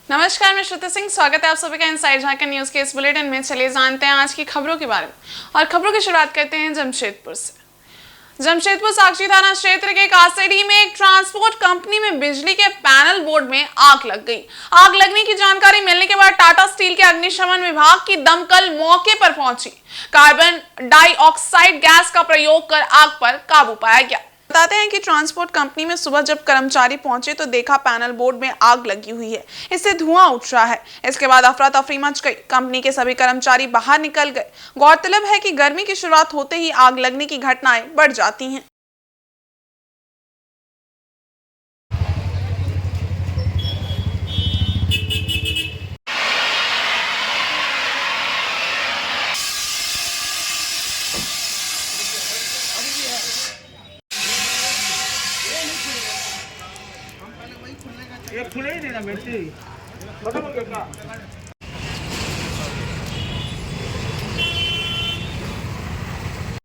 नमस्कार, मैं श्रुति सिंह। स्वागत है आप सभी का इनसाइड झारखंड न्यूज के इस बुलेटिन में। चलिए जानते हैं आज की खबरों के बारे में, और खबरों की शुरुआत करते हैं जमशेदपुर से। जमशेदपुर साक्षी थाना क्षेत्र के कासेडी में एक ट्रांसपोर्ट कंपनी में बिजली के पैनल बोर्ड में आग लग गई। आग लगने की जानकारी मिलने के बाद टाटा स्टील के अग्निशमन विभाग की दमकल मौके पर पहुंची। कार्बन डाइऑक्साइड गैस का प्रयोग कर आग पर काबू पाया गया। बताते हैं कि ट्रांसपोर्ट कंपनी में सुबह जब कर्मचारी पहुंचे तो देखा पैनल बोर्ड में आग लगी हुई है, इससे धुआं उठ रहा है। इसके बाद अफरा तफरी मच गई। कंपनी के सभी कर्मचारी बाहर निकल गए। गौरतलब है कि गर्मी की शुरुआत होते ही आग लगने की घटनाएं बढ़ जाती हैं। ये खुले ही नहीं ना मिट्टी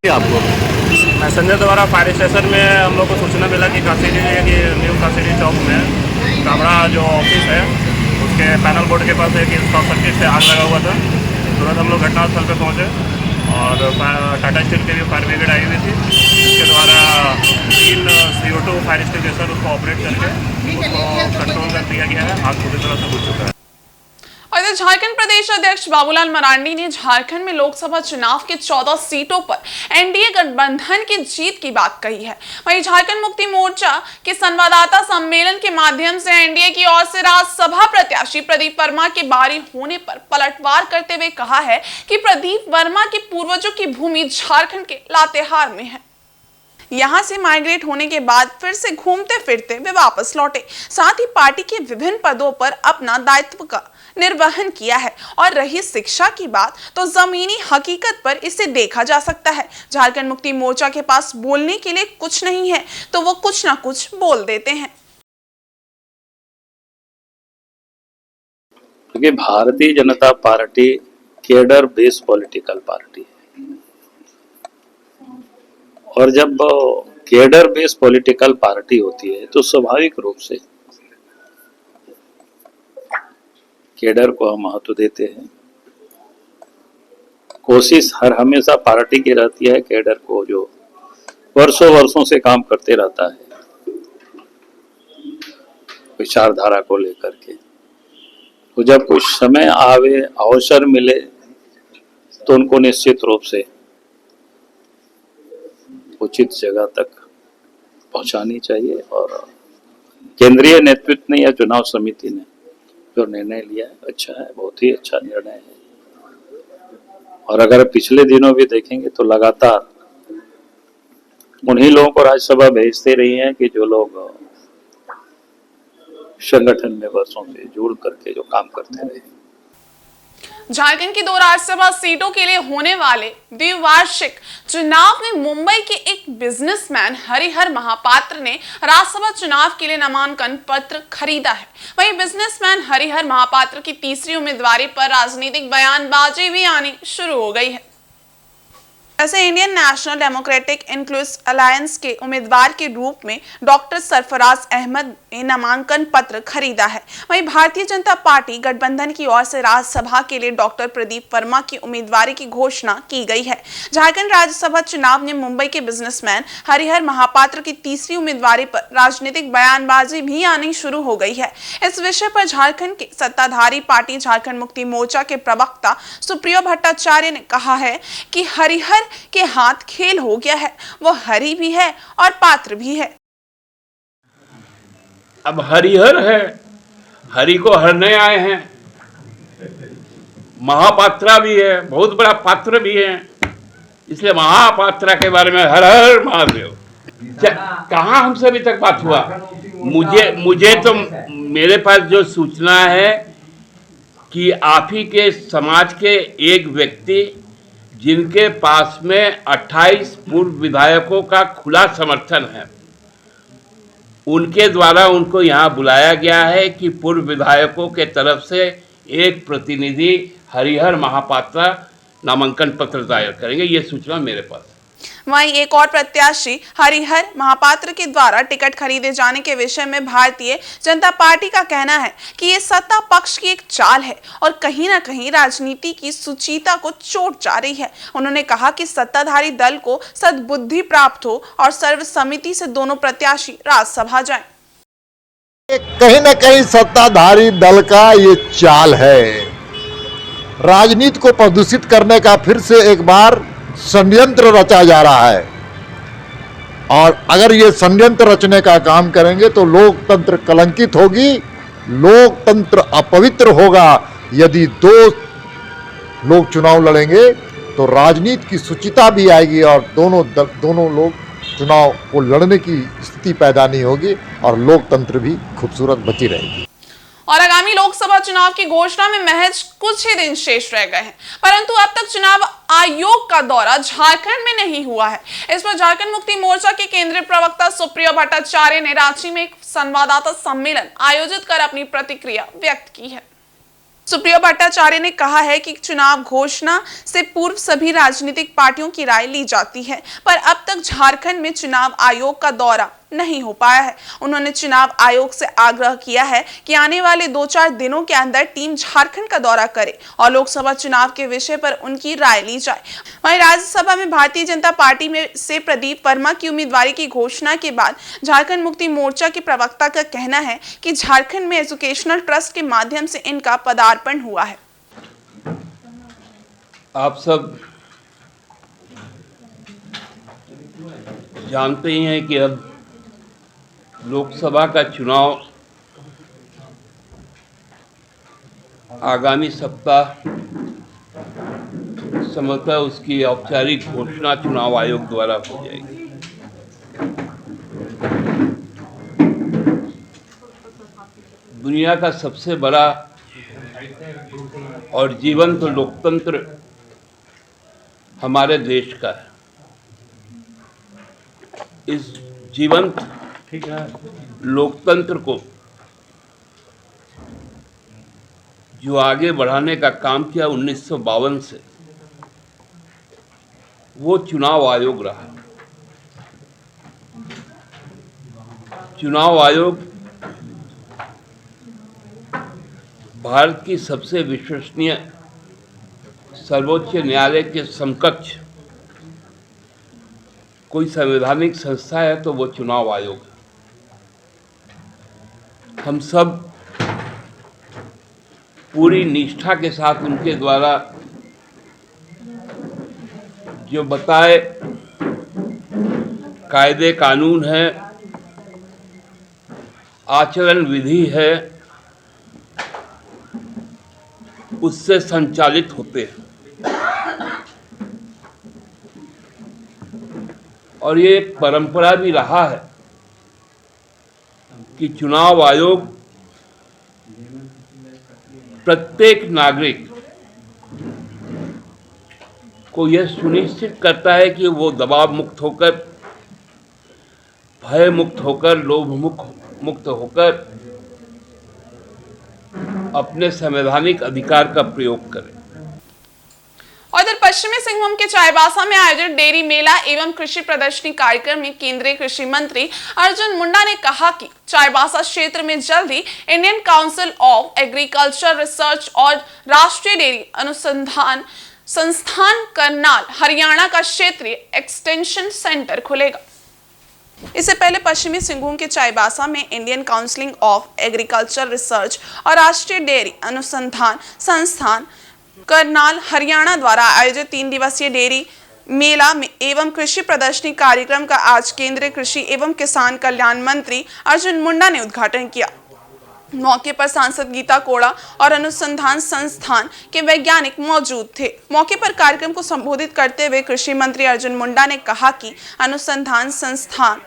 आपको मैं संजय द्वारा फायर स्टेशन में हम लोग को सूचना मिला कि कासीडी न्यू कासीडी चौक में कामड़ा जो ऑफिस है उसके पैनल बोर्ड के पास एक शॉर्ट सर्किट से आग लगा हुआ था। तुरंत हम लोग घटनास्थल पर पहुंचे और टाटा स्टील के भी फायर ब्रिगेड आई हुई थी, जिसके द्वारा 3 CO2 फायर एक्सटिंग्विशर उसको ऑपरेट करके उसको कंट्रोल कर दिया गया है। आग पूरी तरह से बुझ चुका है। और इधर झारखंड प्रदेश अध्यक्ष बाबूलाल मरांडी ने झारखंड में लोकसभा चुनाव के 14 सीटों पर एनडीए गठबंधन की जीत की बात कही है। वहीं झारखंड मुक्ति मोर्चा के संवाददाता सम्मेलन के माध्यम से एनडीए की ओर से राज्यसभा प्रत्याशी प्रदीप वर्मा की बारी होने पर पलटवार करते हुए कहा है कि प्रदीप वर्मा के पूर्वजों की भूमि झारखंड के लातेहार में है। यहां से माइग्रेट होने के बाद फिर से घूमते फिरते वे वापस लौटे। साथ ही पार्टी के विभिन्न पदों पर अपना दायित्व का निर्वहन किया है। और रही शिक्षा की बात, तो जमीनी हकीकत पर इसे देखा जा सकता है। झारखंड मुक्ति मोर्चा के पास बोलने के लिए कुछ नहीं है तो वो कुछ ना कुछ बोल देते हैं। क्योंकि Bharatiya Janata party cadre based political party है, और जब केडर बेस्ड पॉलिटिकल पार्टी होती है तो स्वाभाविक रूप से केडर को हम महत्व देते हैं। कोशिश हमेशा पार्टी की रहती है केडर को, जो वर्षों से काम करते रहता है विचारधारा को लेकर के, तो जब कुछ समय आवे, अवसर मिले, तो उनको निश्चित रूप से उचित जगह तक पहुंचानी चाहिए। और केंद्रीय नेतृत्व ने या चुनाव समिति ने जो निर्णय लिया है अच्छा है, बहुत ही अच्छा निर्णय है। और अगर पिछले दिनों भी देखेंगे तो लगातार उन्हीं लोगों को राज्यसभा भेजते रही हैं कि जो लोग संगठन में वर्षों से जुड़ करके जो काम करते रहे। झारखंड की 2 राज्यसभा सीटों के लिए होने वाले द्विवार्षिक चुनाव में मुंबई के एक बिजनेसमैन हरिहर महापात्र ने राज्यसभा चुनाव के लिए नामांकन पत्र खरीदा है। वहीं बिजनेसमैन हरिहर महापात्र की तीसरी उम्मीदवारी पर राजनीतिक बयानबाजी भी आनी शुरू हो गई है। ऐसे Indian national democratic inclusive alliance के उम्मीदवार के रूप में डॉक्टर सरफराज अहमद ने नामांकन पत्र खरीदा है। वहीं भारतीय जनता पार्टी गठबंधन की ओर से राज्यसभा के लिए डॉक्टर प्रदीप वर्मा की उम्मीदवारी की घोषणा की गई है। झारखंड राज्यसभा चुनाव में मुंबई के बिजनेसमैन हरिहर महापात्र की तीसरी उम्मीदवारी पर राजनीतिक बयानबाजी भी आनी शुरू हो गई है। इस विषय पर झारखंड के सत्ताधारी पार्टी झारखंड मुक्ति मोर्चा के प्रवक्ता सुप्रियो भट्टाचार्य ने कहा है कि हरिहर के हाथ खेल हो गया है। वो हरि भी है और पात्र भी है। अब हरिहर है, हरि को हरने आए हैं। महापात्रा भी है, बहुत बड़ा पात्र भी है, इसलिए महापात्रा के बारे में हर हर महादेव। कहाँ हमसे अभी तक बात हुआ? मुझे तो मेरे पास जो सूचना है कि आप ही के समाज के एक व्यक्ति जिनके पास में 28 पूर्व विधायकों का खुला समर्थन है, उनके द्वारा उनको यहाँ बुलाया गया है कि पूर्व विधायकों के तरफ से एक प्रतिनिधि हरिहर महापात्रा नामांकन पत्र दायर करेंगे। ये सूचना मेरे पास। वहीं एक और प्रत्याशी हरिहर महापात्र के द्वारा टिकट खरीदे जाने के विषय में भारतीय जनता पार्टी का कहना है कि ये सत्ता पक्ष की एक चाल है और कहीं ना कहीं राजनीति की सुचिता को चोट जा रही है। उन्होंने कहा कि सत्ताधारी दल को सद्बुद्धि प्राप्त हो और सर्वसम्मति से दोनों प्रत्याशी राज्यसभा जाएं। कहीं ना कहीं सत्ताधारी दल का ये चाल है, राजनीति को प्रदूषित करने का फिर से एक बार षड्यंत्र रचा जा रहा है। और अगर ये षड्यंत्र रचने का काम करेंगे तो लोकतंत्र कलंकित होगी, लोकतंत्र अपवित्र होगा। यदि दो लोग चुनाव लड़ेंगे तो राजनीति की शुचिता भी आएगी और दोनों लोग चुनाव को लड़ने की स्थिति पैदा नहीं होगी और लोकतंत्र भी खूबसूरत बची रहेगी। और आगामी लोकसभा चुनाव की घोषणा में महज कुछ ही दिन शेष रह गए हैं, परंतु अब तक चुनाव आयोग का दौरा झारखंड में नहीं हुआ है। इस पर झारखंड मुक्ति मोर्चा के केंद्रीय प्रवक्ता सुप्रिया भट्टाचार्य ने रांची में एक संवाददाता सम्मेलन आयोजित कर अपनी प्रतिक्रिया व्यक्त की है। सुप्रिया भट्टाचार्य ने कहा है कि चुनाव घोषणा से पूर्व सभी राजनीतिक पार्टियों की राय ली जाती है, पर अब तक झारखंड में चुनाव आयोग का दौरा नहीं हो पाया है। उन्होंने चुनाव आयोग से आग्रह किया है कि आने वाले 2-4 दिनों के अंदर टीम झारखंड का दौरा करे और लोकसभा चुनाव के विषय पर उनकी राय ली जाए। वहीं राज्यसभा में भारतीय जनता पार्टी में से प्रदीप वर्मा की उम्मीदवारी की घोषणा के बाद झारखंड मुक्ति मोर्चा के प्रवक्ता का कहना है कि झारखंड में एजुकेशनल ट्रस्ट के माध्यम से इनका पदार्पण हुआ है। आप सब जानते ही हैं कि अब लोकसभा का चुनाव आगामी सप्ताह संभवतः उसकी औपचारिक घोषणा चुनाव आयोग द्वारा हो जाएगी। दुनिया का सबसे बड़ा और जीवंत लोकतंत्र हमारे देश का है। इस जीवंत लोकतंत्र को जो आगे बढ़ाने का काम किया 1952 से, वो चुनाव आयोग रहा। चुनाव आयोग भारत की सबसे विश्वसनीय सर्वोच्च न्यायालय के समकक्ष कोई संवैधानिक संस्था है तो वो चुनाव आयोग है। हम सब पूरी निष्ठा के साथ उनके द्वारा जो बताए कायदे कानून है, आचरण विधि है, उससे संचालित होते हैं। और ये परंपरा भी रहा है कि चुनाव आयोग प्रत्येक नागरिक को यह सुनिश्चित करता है कि वो दबाव मुक्त होकर, भय मुक्त होकर, लोभ मुक्त होकर अपने संवैधानिक अधिकार का प्रयोग करें। और इधर पश्चिमी सिंहभूम के चाईबासा में आयोजित डेयरी मेला एवं कृषि प्रदर्शनी कार्यक्रम में केंद्रीय कृषि मंत्री अर्जुन मुंडा ने कहा कि चाईबासा क्षेत्र में जल्द ही Indian Council of Agriculture Research और राष्ट्रीय डेयरी अनुसंधान संस्थान करनाल हरियाणा का क्षेत्रीय एक्सटेंशन सेंटर खुलेगा। इससे पहले पश्चिमी सिंहभूम के चाईबासा में Indian Council of Agriculture Research और राष्ट्रीय डेयरी अनुसंधान संस्थान करनाल हरियाणा द्वारा आयोजित 3 दिवसीय डेयरी मेला एवं कृषि प्रदर्शनी कार्यक्रम का आज केंद्रीय कृषि एवं किसान कल्याण मंत्री अर्जुन मुंडा ने उद्घाटन किया। मौके पर सांसद गीता कोड़ा और अनुसंधान संस्थान के वैज्ञानिक मौजूद थे। मौके पर कार्यक्रम को संबोधित करते हुए कृषि मंत्री अर्जुन मुंडा ने कहा कि अनुसंधान संस्थान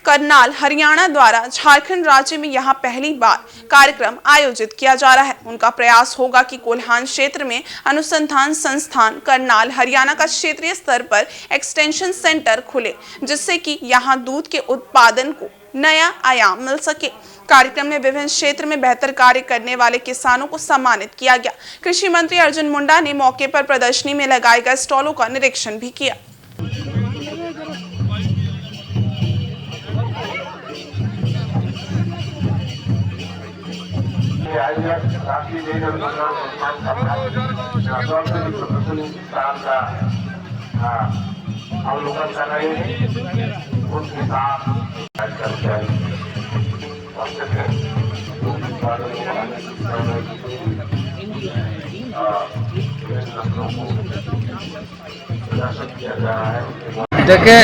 करनाल हरियाणा द्वारा झारखंड राज्य में यहां पहली बार कार्यक्रम आयोजित किया जा रहा है। उनका प्रयास होगा कि कोल्हान क्षेत्र में अनुसंधान संस्थान करनाल हरियाणा का क्षेत्रीय स्तर पर एक्सटेंशन सेंटर खुले, जिससे कि यहां दूध के उत्पादन को नया आयाम मिल सके। कार्यक्रम में विभिन्न क्षेत्र में बेहतर कार्य करने वाले किसानों को सम्मानित किया गया। कृषि मंत्री अर्जुन मुंडा ने मौके पर प्रदर्शनी में लगाए गए स्टॉलों का निरीक्षण भी किया। अवलोकन कर रहे हैं उनके साथ किया जा रहा है। देखिए,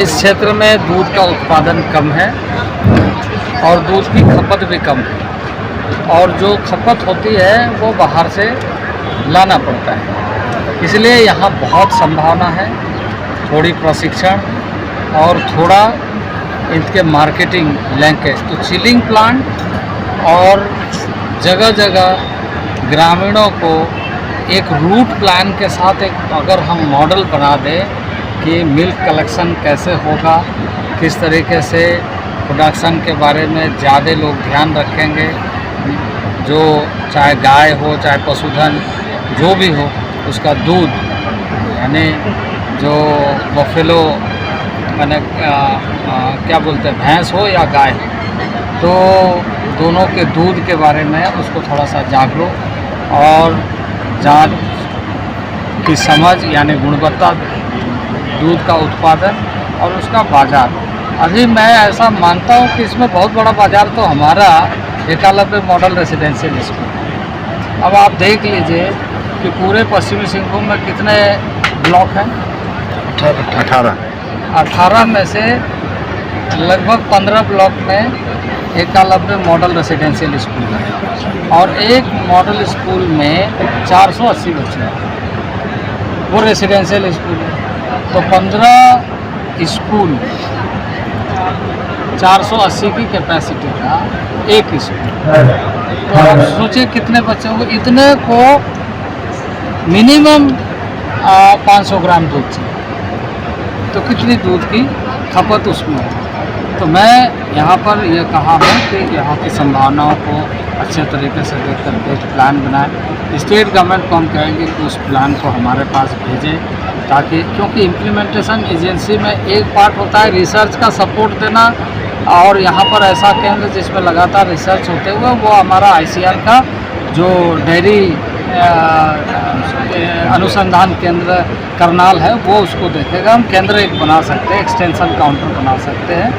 इस क्षेत्र में दूध का उत्पादन कम है और दूध की खपत भी कम है, और जो खपत होती है वो बाहर से लाना पड़ता है। इसलिए यहाँ बहुत संभावना है, थोड़ी प्रशिक्षण और थोड़ा इनके मार्केटिंग लिंकेज, तो चिलिंग प्लांट और जगह जगह ग्रामीणों को एक रूट प्लान के साथ एक अगर हम मॉडल बना दें कि मिल्क कलेक्शन कैसे होगा, किस तरीके से प्रोडक्शन के बारे में ज़्यादा लोग ध्यान रखेंगे, जो चाहे गाय हो चाहे पशुधन जो भी हो उसका दूध, यानी जो बफेलो मैंने क्या बोलते हैं भैंस हो या गाय, तो दोनों के दूध के बारे में उसको थोड़ा सा जागरूक और जांच की समझ, यानी गुणवत्ता दूध का उत्पादन और उसका बाज़ार। अभी मैं ऐसा मानता हूँ कि इसमें बहुत बड़ा बाज़ार तो हमारा एकलव्य मॉडल रेसिडेंशियल स्कूल। अब आप देख लीजिए कि पूरे पश्चिमी सिंहभूम में कितने ब्लॉक हैं? 18 में से लगभग 15 ब्लॉक में एकलव्य मॉडल रेसिडेंशियल स्कूल है और एक मॉडल स्कूल में 480 बच्चे हैं, वो रेसिडेंशियल स्कूल है। तो 15 स्कूल 480 की कैपेसिटी का एक स्कूल, तो आप सोचिए कितने बच्चे होंगे। इतने को मिनिमम 500 ग्राम दूध चाहिए, तो कितनी दूध की खपत उसमें है। तो मैं यहाँ पर यह कहा हूँ कि यहाँ की संभावनाओं को अच्छे तरीके से देख कर एक प्लान बनाएं। स्टेट गवर्नमेंट को हम कहेंगे कि उस प्लान को हमारे पास भेजें, ताकि क्योंकि इम्प्लीमेंटेशन एजेंसी में एक पार्ट होता है रिसर्च का सपोर्ट देना, और यहाँ पर ऐसा केंद्र जिसमें लगातार रिसर्च होते हुए वो हमारा ICR का जो डेयरी अनुसंधान केंद्र करनाल है वो उसको देखेगा। हम केंद्र एक बना सकते हैं, एक्सटेंशन काउंटर बना सकते हैं।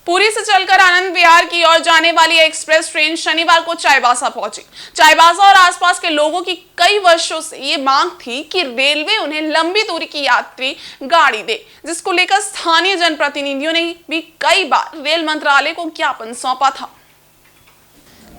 पुरी से चलकर आनंद विहार की ओर जाने वाली एक्सप्रेस ट्रेन शनिवार को चाईबासा पहुंची। चाईबासा और आसपास के लोगों की कई वर्षों से ये मांग थी कि रेलवे उन्हें लंबी दूरी की यात्री गाड़ी दे, जिसको लेकर स्थानीय जनप्रतिनिधियों ने भी कई बार रेल मंत्रालय को ज्ञापन सौंपा था।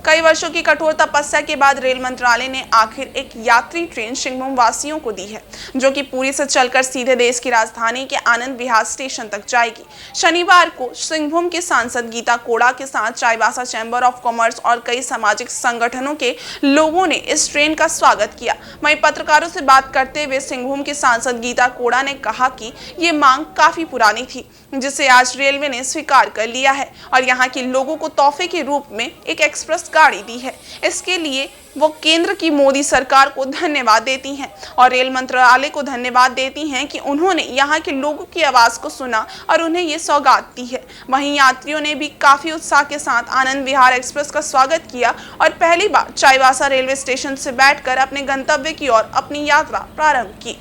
कई वर्षों की कठोर तपस्या के बाद रेल मंत्रालय ने आखिर एक यात्री ट्रेन सिंहभूम वासियों को दी है, जो कि पुरी से चलकर सीधे देश की राजधानी के आनंद विहार स्टेशन तक जाएगी। शनिवार को सिंहभूम के सांसद गीता कोड़ा के साथ चाईबासा चैम्बर ऑफ कॉमर्स और कई सामाजिक संगठनों के लोगों ने इस ट्रेन का स्वागत किया। वहीं पत्रकारों से बात करते हुए सिंहभूम के सांसद गीता कोड़ा ने कहा कि ये मांग काफी पुरानी थी, जिसे आज रेलवे ने स्वीकार कर लिया है और यहाँ के लोगों को तोहफे के रूप में एक एक्सप्रेस गाड़ी दी है। इसके लिए वो केंद्र की मोदी सरकार को धन्यवाद देती हैं और रेल मंत्रालय को धन्यवाद देती हैं कि उन्होंने यहाँ के लोगों की आवाज़ को सुना और उन्हें ये सौगात दी है। वहीं यात्रियों ने भी काफ़ी उत्साह के साथ आनंद विहार एक्सप्रेस का स्वागत किया और पहली बार चाईबासा रेलवे स्टेशन से बैठकर अपने गंतव्य की ओर अपनी यात्रा प्रारंभ की।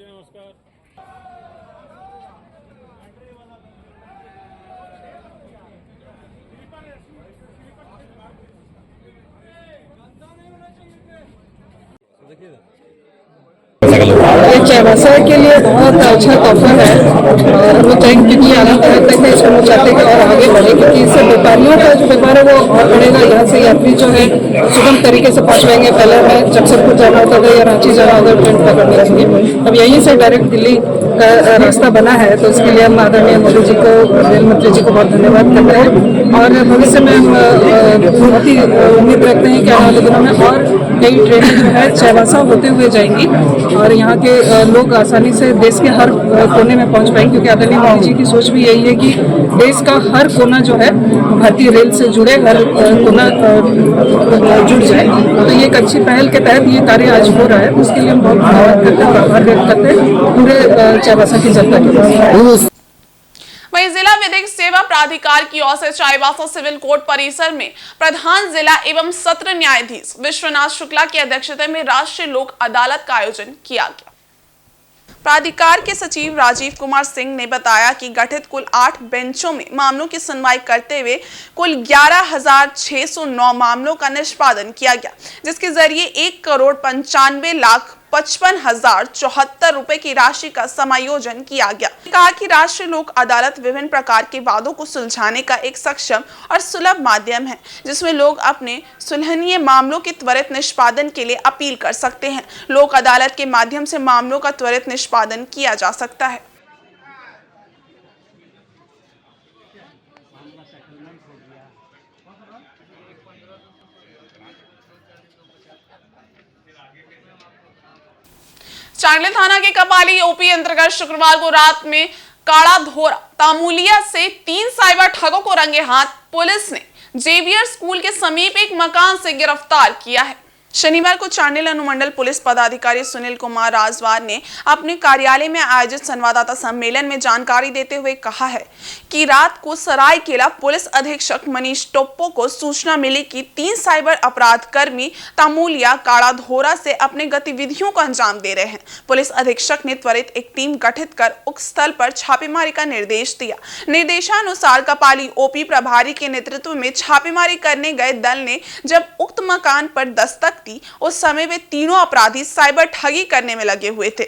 नमस्कार। चाईबासा के लिए बहुत अच्छा तोहफा है और वो ट्रेन कितनी आराम करते हैं, इसको हम चाहते हैं और आगे बढ़े, क्योंकि इससे व्यापारियों का जो व्यापार है वो और बढ़ेगा। यहाँ से यात्री जो है सुगम तरीके से पहुँचवाएंगे। पहले हमें जमशेदपुर जाना होता था या रांची जाना होता ट्रेन पकड़ने के लिए, अब यहीं से डायरेक्ट दिल्ली का रास्ता बना है, तो इसके लिए हम आदरणीय मोदी जी को, रेल मंत्री जी को बहुत धन्यवाद करते हैं। और भविष्य में हम बहुत ही उम्मीद रखते हैं कि आने वाले दिनों में और कई ट्रेनें जो है चाईबासा होते हुए जाएंगी और यहाँ के लोग आसानी से देश के हर कोने में पहुँच पाएंगे, क्योंकि आदरणीय मोदी जी की सोच भी यही है कि देश का हर कोना जो है भारतीय रेल से जुड़े, हर कोना जुड़ जाए। तो ये एक अच्छी पहल के तहत ये कार्य आज हो रहा है, तो उसके लिए हम बहुत धन्यवाद करते हैं और आभार व्यक्त करते हैं पूरे चाईबासा की जनता के पास। वहीं जिला विधिक सेवा प्राधिकार की ओर से चाईबासा सिविल कोर्ट परिसर में प्रधान जिला एवं सत्र न्यायाधीश विश्वनाथ शुक्ला की अध्यक्षता में राष्ट्रीय लोक अदालत का आयोजन किया गया। प्राधिकार के सचिव राजीव कुमार सिंह ने बताया कि गठित कुल 8 बेंचों में मामलों की सुनवाई करते हुए कुल 11,609 मामलों का निष्पादन किया गया, जिसके जरिए 1,95,55,074 रुपए की राशि का समायोजन किया गया। कहा कि राष्ट्रीय लोक अदालत विभिन्न प्रकार के वादों को सुलझाने का एक सक्षम और सुलभ माध्यम है, जिसमें लोग अपने सुलहनीय मामलों के त्वरित निष्पादन के लिए अपील कर सकते हैं। लोक अदालत के माध्यम से मामलों का त्वरित निष्पादन किया जा सकता है। चांडली थाना के कपाली ओपी अंतर्गत शुक्रवार को रात में काड़ा धोरा तामुलिया से 3 साइबर ठगों को रंगे हाथ पुलिस ने जेवियर स्कूल के समीप एक मकान से गिरफ्तार किया है। शनिवार को चांडिल अनुमंडल पुलिस पदाधिकारी सुनील कुमार राजवार ने अपने कार्यालय में आयोजित संवाददाता सम्मेलन में जानकारी देते हुए कहा है कि रात को सरायकेला पुलिस अधीक्षक मनीष टोप्पो को सूचना मिली कि 3 साइबर अपराध कर्मी तामुलिया काड़ा धोरा से अपने गतिविधियों को अंजाम दे रहे हैं। पुलिस अधीक्षक ने त्वरित एक टीम गठित कर उक्त स्थल पर छापेमारी का निर्देश दिया। निर्देशानुसार कपाली ओपी प्रभारी के नेतृत्व में छापेमारी करने गए दल ने जब उक्त मकान पर दस्तक उस समय वे तीनों अपराधी साइबर ठगी करने में लगे हुए थे।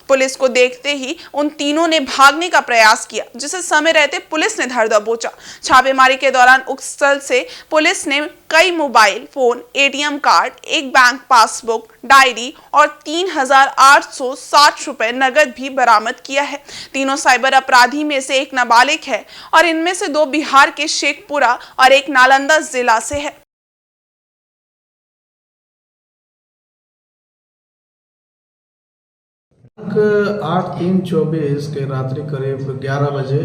पुलिस को देखते ही उन तीनों ने भागने का प्रयास किया, जिसे समय रहते पुलिस ने धर दबोचा। छापेमारी के दौरान उक्त स्थल से पुलिस ने कई मोबाइल फोन, एटीएम कार्ड, एक बैंक पासबुक, डायरी और 3,860 रुपए नगद भी बरामद किया है। तीनों साइबर अपराधी में से एक नाबालिग है और इनमें से 2 बिहार के शेखपुरा और एक नालंदा जिला से है। 8/3/24 के रात्रि करीब 11 बजे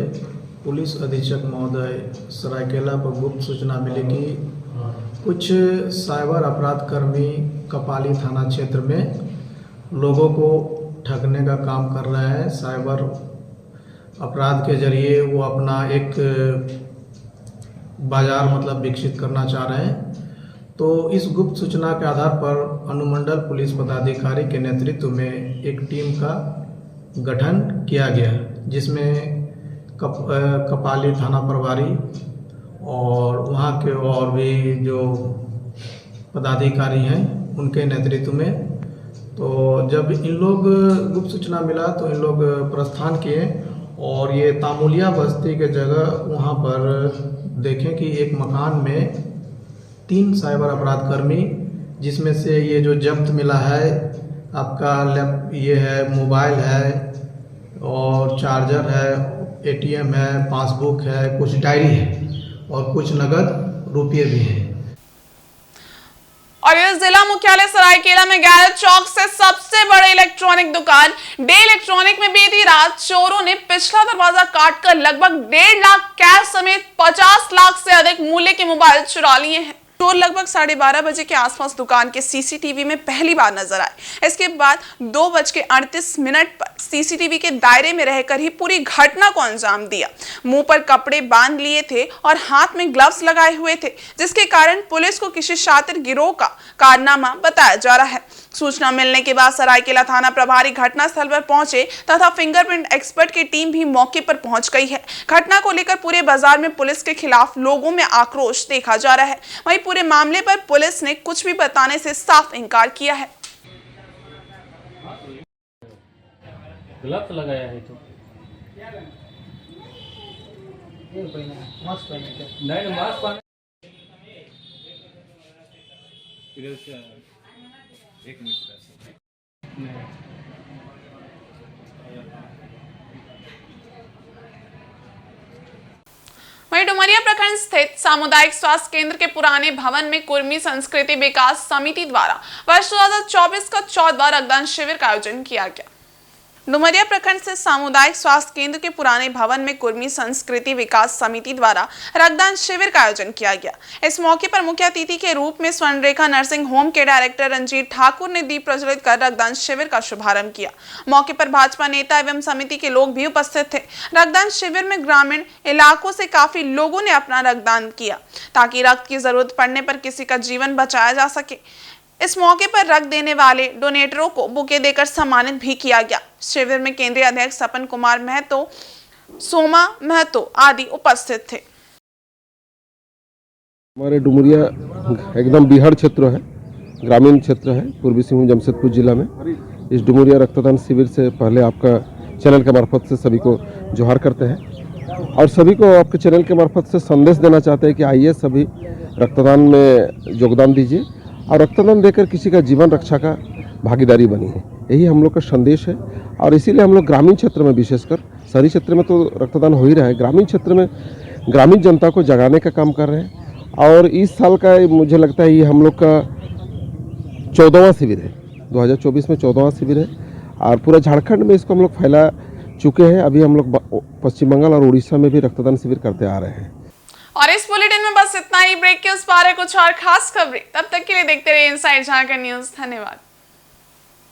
पुलिस अधीक्षक महोदय सरायकेला पर गुप्त सूचना मिली कि कुछ साइबर अपराध कर्मी कपाली थाना क्षेत्र में लोगों को ठगने का काम कर रहे हैं। साइबर अपराध के जरिए वो अपना एक बाजार विकसित करना चाह रहे हैं। तो इस गुप्त सूचना के आधार पर अनुमंडल पुलिस पदाधिकारी के नेतृत्व में एक टीम का गठन किया गया, जिसमें कपाली थाना प्रभारी और वहाँ के और भी जो पदाधिकारी हैं उनके नेतृत्व में। तो जब इन लोग गुप्त सूचना मिला तो इन लोग प्रस्थान किए और ये तामुलिया बस्ती के जगह वहाँ पर देखें कि एक मकान में 3 साइबर अपराध कर्मी, जिसमें से ये जो जब्त मिला है आपका ये है, मोबाइल है और चार्जर है, एटीएम है, पासबुक है, कुछ डायरी है और कुछ नगद रुपये भी हैं। और इस जिला मुख्यालय सरायकेला में गैरेज चौक से सबसे बड़े इलेक्ट्रॉनिक दुकान डे इलेक्ट्रॉनिक में बीती रात चोरों ने पिछला दरवाजा काटकर लगभग 1.5 लाख कैश समेत 50 लाख से अधिक मूल्य के मोबाइल चुरा लिए हैं। चोर लगभग 12:30 बजे के आसपास दुकान के सीसीटीवी में पहली बार नजर आए। इसके बाद 2:38 पर सीसीटीवी के दायरे में रहकर ही पूरी घटना को अंजाम दिया। मुंह पर कपड़े बांध लिए थे और हाथ में ग्लव्स लगाए हुए थे, जिसके कारण पुलिस को किसी शातिर गिरोह का कारनामा बताया जा रहा है। सूचना मिलने के बाद सरायकेला थाना प्रभारी घटनास्थल पर पहुंचे तथा फिंगरप्रिंट एक्सपर्ट की टीम भी मौके पर पहुंच गई है। घटना को लेकर पूरे बाजार में पुलिस के खिलाफ लोगों में आक्रोश देखा जा रहा है। वहीं पूरे मामले पर पुलिस ने कुछ भी बताने से साफ इनकार किया है। गलत लगाया है तो मास्क पहने एक मिनट वहीं डुमरिया प्रखंड स्थित सामुदायिक स्वास्थ्य केंद्र के पुराने भवन में कुर्मी संस्कृति विकास समिति द्वारा वर्ष 2024 का 14वां रक्तदान शिविर का आयोजन किया गया। डुमरिया प्रखंड से सामुदायिक स्वास्थ्य केंद्र के पुराने भवन में कुर्मी संस्कृति विकास समिति द्वारा रक्तदान शिविर का आयोजन किया गया। इस मौके पर मुख्य अतिथि के रूप में स्वर्णरेखा नर्सिंग होम के डायरेक्टर रंजीत ठाकुर ने दीप प्रज्वलित कर रक्तदान शिविर का शुभारंभ किया। मौके पर भाजपा नेता एवं समिति के लोग भी उपस्थित थे। रक्तदान शिविर में ग्रामीण इलाकों से काफी लोगों ने अपना रक्तदान किया ताकि रक्त की जरूरत पड़ने पर किसी का जीवन बचाया जा सके। इस मौके पर रक्त देने वाले डोनेटरों को बुके देकर सम्मानित भी किया गया। शिविर में केंद्रीय अध्यक्ष सपन कुमार महतो, सोमा महतो आदि उपस्थित थे। हमारे डुमरिया एकदम बिहार क्षेत्र है, ग्रामीण क्षेत्र है, पूर्वी सिंहभूम जमशेदपुर जिला में। इस डुमरिया रक्तदान शिविर से पहले आपका चैनल के मार्फत से सभी को जोहार करते हैं और सभी को आपके चैनल के मार्फत से संदेश देना चाहते हैं कि आइए सभी रक्तदान में योगदान दीजिए और रक्तदान देकर किसी का जीवन रक्षा का भागीदारी बनी है। यही हम लोग का संदेश है और इसीलिए हम लोग ग्रामीण क्षेत्र में, विशेषकर शहरी क्षेत्र में तो रक्तदान हो ही रहा है, ग्रामीण क्षेत्र में ग्रामीण जनता को जगाने का काम कर रहे हैं। और इस साल का मुझे लगता है ये हम लोग का 14वां शिविर है, 2024 में 14वां शिविर है और पूरा झारखंड में इसको हम लोग फैला चुके हैं। अभी हम लोग पश्चिम बंगाल और उड़ीसा में भी रक्तदान शिविर करते आ रहे हैं। और इस बुलेटिन में बस इतना ही। ब्रेक के उस पार है कुछ और खास खबरें। तब तक के लिए देखते रहिए इनसाइड झारखंड न्यूज। धन्यवाद।